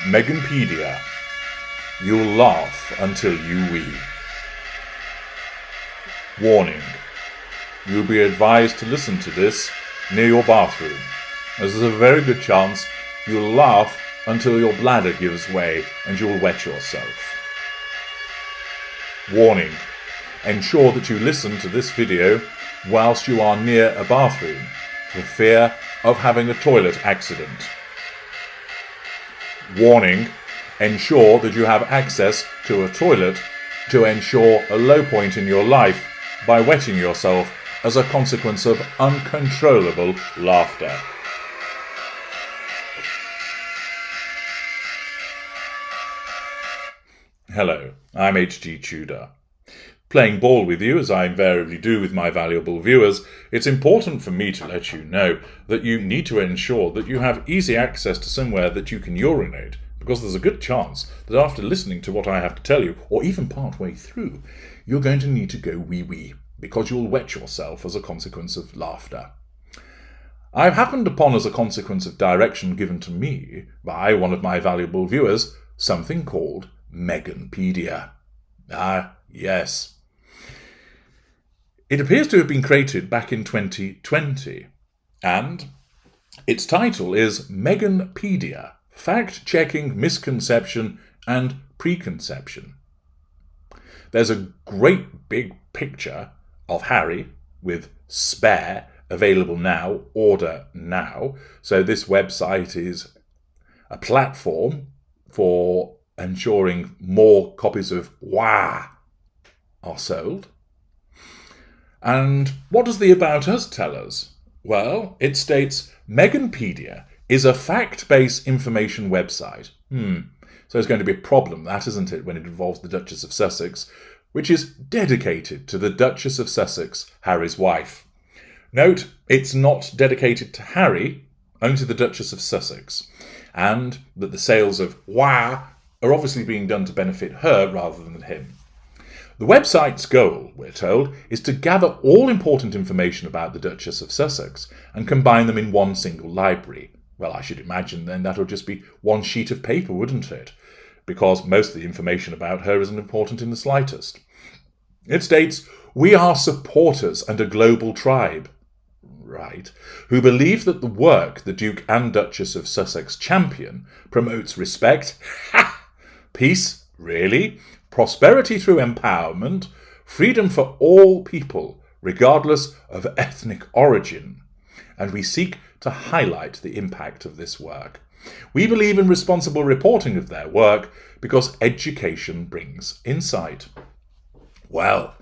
Meghanpedia. You'll laugh until you wee. Warning. You'll be advised to listen to this near your bathroom, as there's a very good chance you'll laugh until your bladder gives way and you'll wet yourself. Warning. Ensure that you listen to this video whilst you are near a bathroom, for fear of having a toilet accident. Warning. Ensure that you have access to a toilet to ensure a low point in your life by wetting yourself as a consequence of uncontrollable laughter. Hello, I'm HG Tudor. Playing ball with you, as I invariably do with my valuable viewers, it's important for me to let you know that you need to ensure that you have easy access to somewhere that you can urinate, because there's a good chance that after listening to what I have to tell you, or even part way through, you're going to need to go wee-wee, because you'll wet yourself as a consequence of laughter. I've happened upon, as a consequence of direction given to me by one of my valuable viewers, something called Meghanpedia. Ah, yes. It appears to have been created back in 2020, and its title is Meghanpedia, Fact-Checking Misconception and Preconception. There's a great big picture of Harry with spare available now, order now. So this website is a platform for ensuring more copies of WAH are sold. And what does the About Us tell us? Well, it states Meghanpedia is a fact-based information website. So it's going to be a problem, that, isn't it, when it involves the Duchess of Sussex, which is dedicated to the Duchess of Sussex, Harry's wife. Note, it's not dedicated to Harry, only to the Duchess of Sussex, and that the sales of WAH are obviously being done to benefit her rather than him. The website's goal, we're told, is to gather all important information about the Duchess of Sussex and combine them in one single library. Well, I should imagine then that'll just be one sheet of paper, wouldn't it? Because most of the information about her isn't important in the slightest. It states, "We are supporters and a global tribe," right, "who believe that the work the Duke and Duchess of Sussex champion promotes respect, peace, really, prosperity through empowerment, freedom for all people, regardless of ethnic origin, and we seek to highlight the impact of this work. We believe in responsible reporting of their work because education brings insight." Well,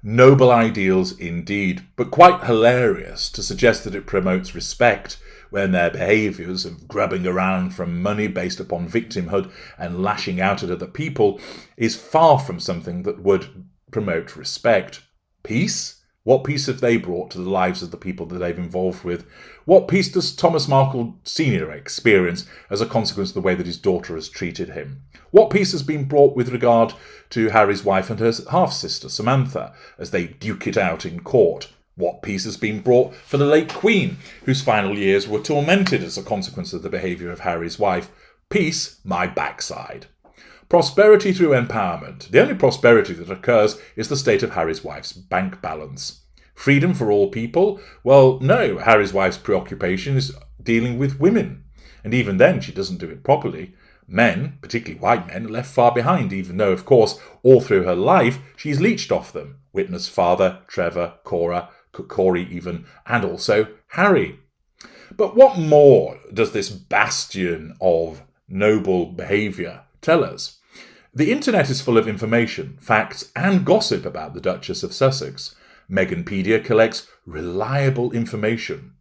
noble ideals indeed, but quite hilarious to suggest that it promotes respect when their behaviours of grubbing around for money based upon victimhood and lashing out at other people is far from something that would promote respect. Peace? What peace have they brought to the lives of the people that they've involved with? What peace does Thomas Markle Sr. experience as a consequence of the way that his daughter has treated him? What peace has been brought with regard to Harry's wife and her half-sister, Samantha, as they duke it out in court? What peace has been brought for the late Queen, whose final years were tormented as a consequence of the behaviour of Harry's wife? Peace, my backside. Prosperity through empowerment. The only prosperity that occurs is the state of Harry's wife's bank balance. Freedom for all people? Well, no, Harry's wife's preoccupation is dealing with women. And even then, she doesn't do it properly. Men, particularly white men, are left far behind, even though, of course, all through her life, she's leeched off them. Witness father, Trevor, Corey even, and also Harry. But what more does this bastion of noble behaviour tell us? The internet is full of information, facts, and gossip about the Duchess of Sussex. Meghanpedia collects reliable information,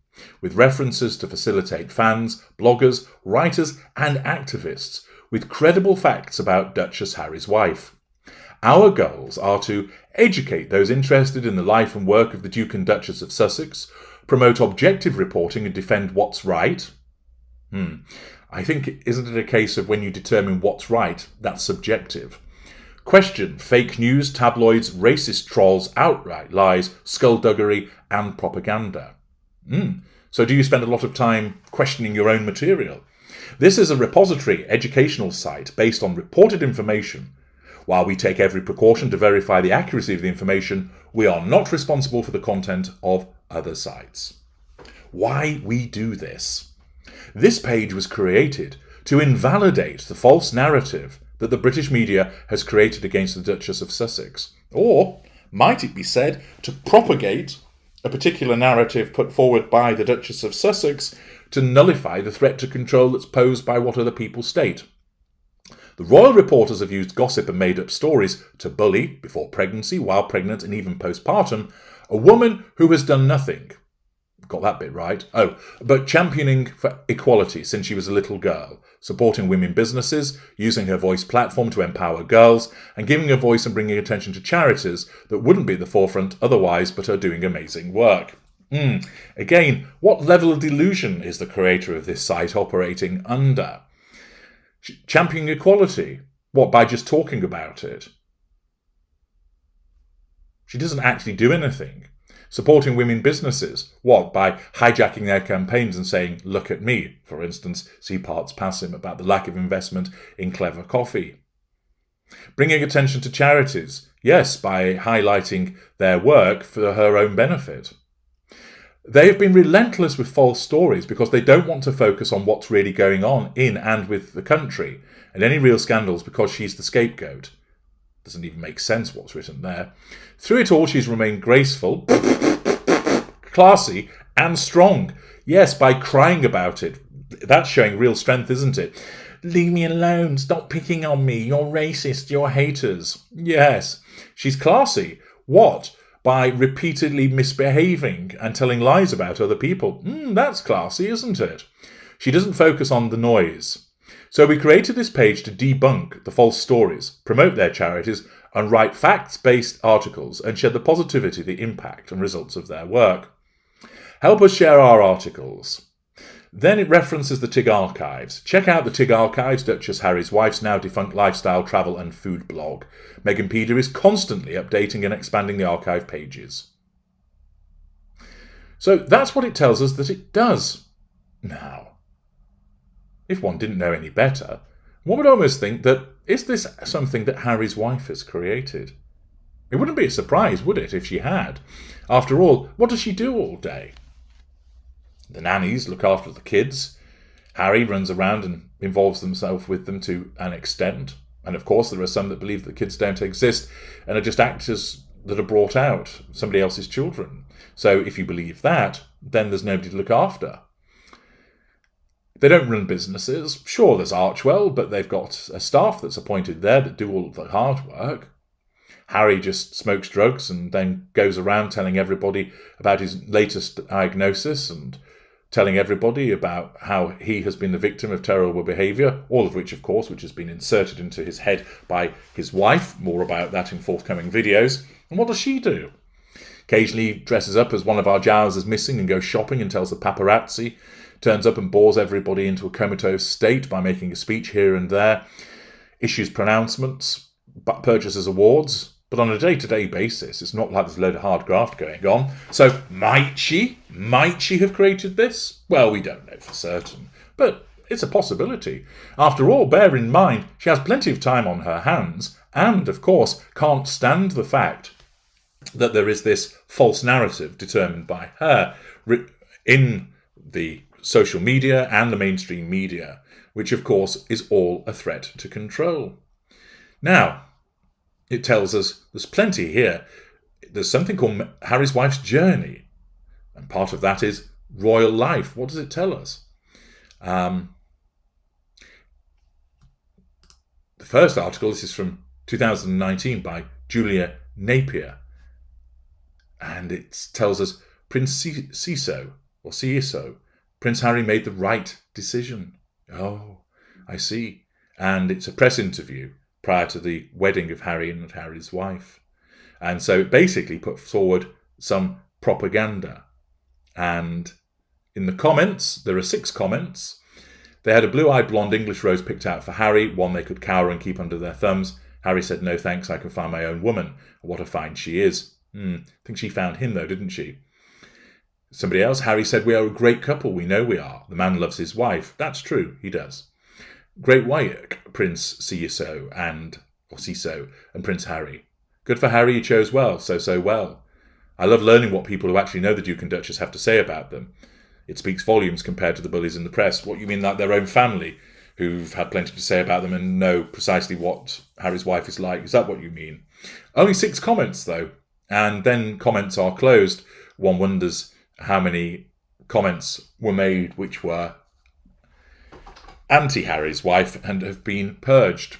with references to facilitate fans, bloggers, writers, and activists, with credible facts about Duchess Harry's wife. Our goals are to educate those interested in the life and work of the Duke and Duchess of Sussex, promote objective reporting and defend what's right. I think, isn't it a case of when you determine what's right, that's subjective? Question fake news, tabloids, racist trolls, outright lies, skullduggery, and propaganda. So do you spend a lot of time questioning your own material? This is a repository educational site based on reported information. While we take every precaution to verify the accuracy of the information, we are not responsible for the content of other sites. Why we do this? This page was created to invalidate the false narrative that the British media has created against the Duchess of Sussex. Or, might it be said, to propagate a particular narrative put forward by the Duchess of Sussex to nullify the threat to control that's posed by what other people state. The royal reporters have used gossip and made up stories to bully, before pregnancy, while pregnant, and even postpartum, a woman who has done nothing. Got that bit right. But championing for equality since she was a little girl, supporting women businesses, using her voice platform to empower girls, and giving a voice and bringing attention to charities that wouldn't be at the forefront otherwise but are doing amazing work. Again, what level of delusion is the creator of this site operating under? Championing equality? What, by just talking about it? She doesn't actually do anything. Supporting women businesses? What, by hijacking their campaigns and saying, look at me, for instance, see parts pass him about the lack of investment in clever coffee. Bringing attention to charities? Yes, by highlighting their work for her own benefit. They have been relentless with false stories because they don't want to focus on what's really going on in and with the country, and any real scandals because she's the scapegoat. Doesn't even make sense what's written there. Through it all, she's remained graceful, classy, and strong. Yes, by crying about it. That's showing real strength, isn't it? Leave me alone. Stop picking on me. You're racist. You're haters. Yes, she's classy. What? By repeatedly misbehaving and telling lies about other people. That's classy, isn't it? She doesn't focus on the noise. So we created this page to debunk the false stories, promote their charities, and write facts-based articles and share the positivity, the impact and results of their work. Help us share our articles. Then it references the TIG archives. Check out the TIG archives, Duchess Harry's wife's now defunct lifestyle, travel and food blog. Meghanpedia is constantly updating and expanding the archive pages. So that's what it tells us that it does. Now, if one didn't know any better, one would almost think that, is this something that Harry's wife has created? It wouldn't be a surprise, would it, if she had? After all, what does she do all day? The nannies look after the kids. Harry runs around and involves himself with them to an extent. And of course, there are some that believe that kids don't exist and are just actors that are brought out, somebody else's children. So if you believe that, then there's nobody to look after. They don't run businesses. Sure, there's Archwell, but they've got a staff that's appointed there that do all of the hard work. Harry just smokes drugs and then goes around telling everybody about his latest diagnosis and telling everybody about how he has been the victim of terrible behaviour, all of which, of course, which has been inserted into his head by his wife. More about that in forthcoming videos. And what does she do? Occasionally dresses up as one of our Giles is missing and goes shopping and tells the paparazzi. Turns up and bores everybody into a comatose state by making a speech here and there. Issues pronouncements, purchases awards. But on a day-to-day basis, it's not like there's a load of hard graft going on. So might she have created this? Well, we don't know for certain. But it's a possibility. After all, bear in mind, she has plenty of time on her hands and, of course, can't stand the fact that there is this false narrative determined by her in the social media and the mainstream media, which, of course, is all a threat to control. Now, it tells us there's plenty here. There's something called Harry's wife's journey. And part of that is royal life. What does it tell us? The first article, this is from 2019 by Julia Napier. And it tells us Prince Ciso, Prince Harry made the right decision. Oh, I see. And it's a press interview prior to the wedding of Harry and Harry's wife. And so it basically put forward some propaganda. And in the comments, there are 6 comments. They had a blue-eyed blonde English rose picked out for Harry, one they could cower and keep under their thumbs. Harry said, no thanks, I can find my own woman. What a find she is. I think she found him though, didn't she? Somebody else, Harry said, "We are a great couple. We know we are. The man loves his wife." That's true. He does. Great work, Prince Ciso and Prince Harry. Good for Harry. He chose well. So well. I love learning what people who actually know the Duke and Duchess have to say about them. It speaks volumes compared to the bullies in the press. What, you mean like their own family, who've had plenty to say about them and know precisely what Harry's wife is like? Is that what you mean? Only 6 comments, though. And then comments are closed. One wonders how many comments were made which were anti-Harry's wife and have been purged.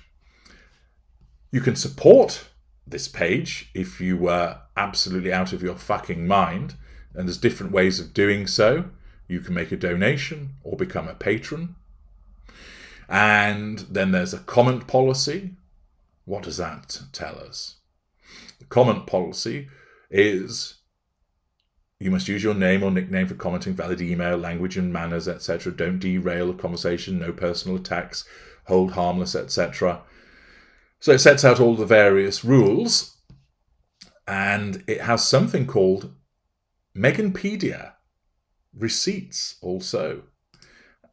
You can support this page if you were absolutely out of your fucking mind, and there's different ways of doing so. You can make a donation or become a patron. And then there's a comment policy. What does that tell us? The comment policy is you must use your name or nickname for commenting, valid email, language and manners, etc. Don't derail the conversation, no personal attacks, hold harmless, etc. So it sets out all the various rules, and it has something called Meghanpedia receipts also.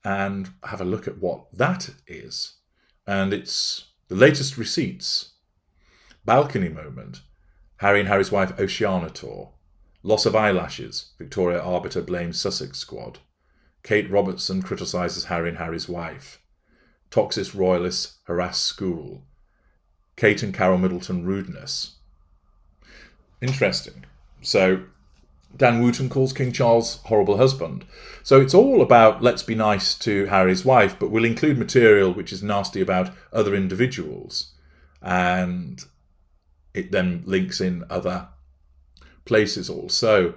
And have a look at what that is. And it's the latest receipts. Balcony moment. Harry and Harry's wife Oceania tour. Loss of eyelashes. Victoria Arbiter blames Sussex squad. Kate Robertson criticises Harry and Harry's wife. Toxic royalists harass school. Kate and Carol Middleton rudeness. Interesting. So Dan Wooten calls King Charles horrible husband. So it's all about let's be nice to Harry's wife, but we'll include material which is nasty about other individuals. And it then links in other places also.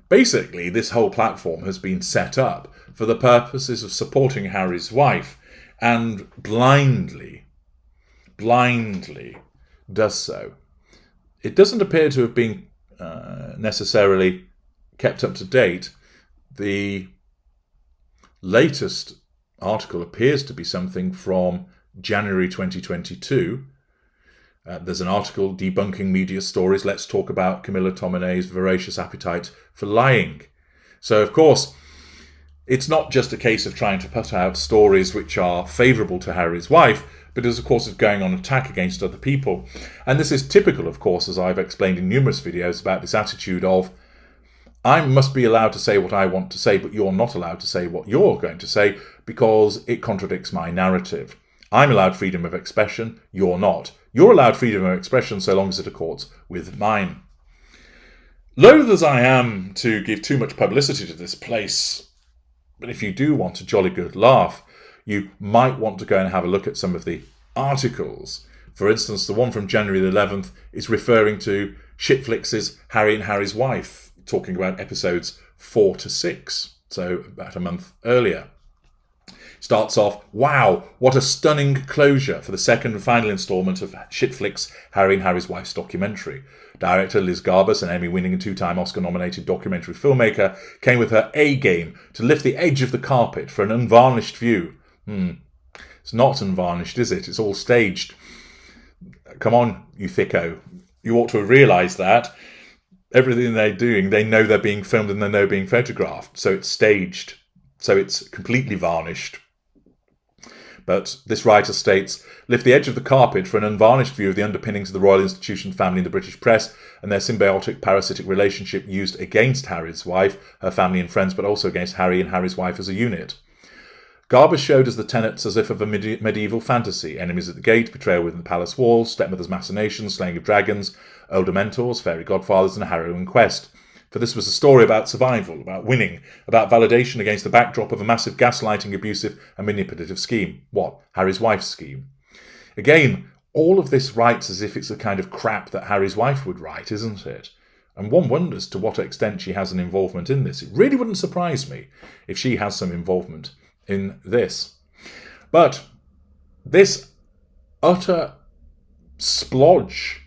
Basically, this whole platform has been set up for the purposes of supporting Harry's wife, and blindly does so. It doesn't appear to have been necessarily kept up to date. The latest article appears to be something from January 2022. There's an article debunking media stories. Let's talk about Camilla Tominay's voracious appetite for lying. So, of course, it's not just a case of trying to put out stories which are favourable to Harry's wife, but is, of course, going on attack against other people. And this is typical, of course, as I've explained in numerous videos, about this attitude of, I must be allowed to say what I want to say, but you're not allowed to say what you're going to say because it contradicts my narrative. I'm allowed freedom of expression, you're not. You're allowed freedom of expression so long as it accords with mine. Loath as I am to give too much publicity to this place, but if you do want a jolly good laugh, you might want to go and have a look at some of the articles. For instance, the one from January the 11th is referring to Shitflix's Harry and Harry's wife, talking about episodes 4 to 6, so about a month earlier. Starts off, wow, what a stunning closure for the second and final instalment of Shitflix Harry and Harry's Wife's documentary. Director Liz Garbus, an Emmy-winning and 2-time Oscar-nominated documentary filmmaker, came with her A-game to lift the edge of the carpet for an unvarnished view. It's not unvarnished, is it? It's all staged. Come on, you thicko. You ought to have realised that. Everything they're doing, they know they're being filmed and they know being photographed. So it's staged. So it's completely varnished. But this writer states, lift the edge of the carpet for an unvarnished view of the underpinnings of the royal institution, family and the British press, and their symbiotic parasitic relationship used against Harry's wife, her family and friends, but also against Harry and Harry's wife as a unit. Garber showed us the tenets as if of a medieval fantasy: enemies at the gate, betrayal within the palace walls, stepmother's machinations, slaying of dragons, older mentors, fairy godfathers, and a harrowing quest. For this was a story about survival, about winning, about validation against the backdrop of a massive gaslighting, abusive, and manipulative scheme. What? Harry's wife's scheme. Again, all of this writes as if it's the kind of crap that Harry's wife would write, isn't it? And one wonders to what extent she has an involvement in this. It really wouldn't surprise me if she has some involvement in this. But this utter splodge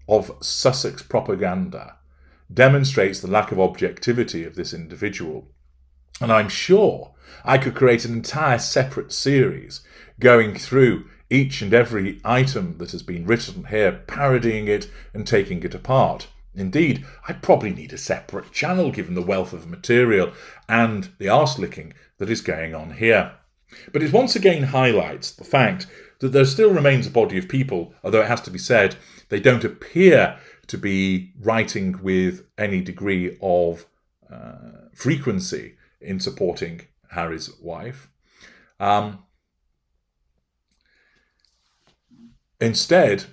of Sussex propaganda demonstrates the lack of objectivity of this individual. And I'm sure I could create an entire separate series going through each and every item that has been written here, parodying it and taking it apart. Indeed, I'd probably need a separate channel given the wealth of material and the arse-licking that is going on here. But it once again highlights the fact that there still remains a body of people, although it has to be said, they don't appear to be writing with any degree of frequency in supporting Harry's wife. Instead,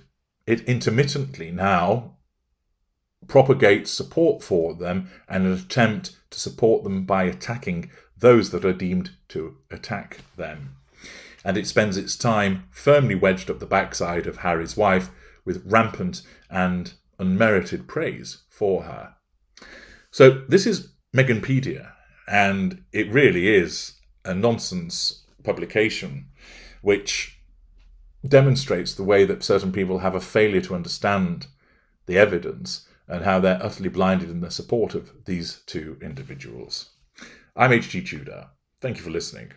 it intermittently now propagates support for them and an attempt to support them by attacking those that are deemed to attack them. And it spends its time firmly wedged up the backside of Harry's wife with rampant and unmerited praise for her. So this is Meghanpedia, and it really is a nonsense publication which demonstrates the way that certain people have a failure to understand the evidence and how they're utterly blinded in their support of these two individuals. I'm H.G. Tudor. Thank you for listening.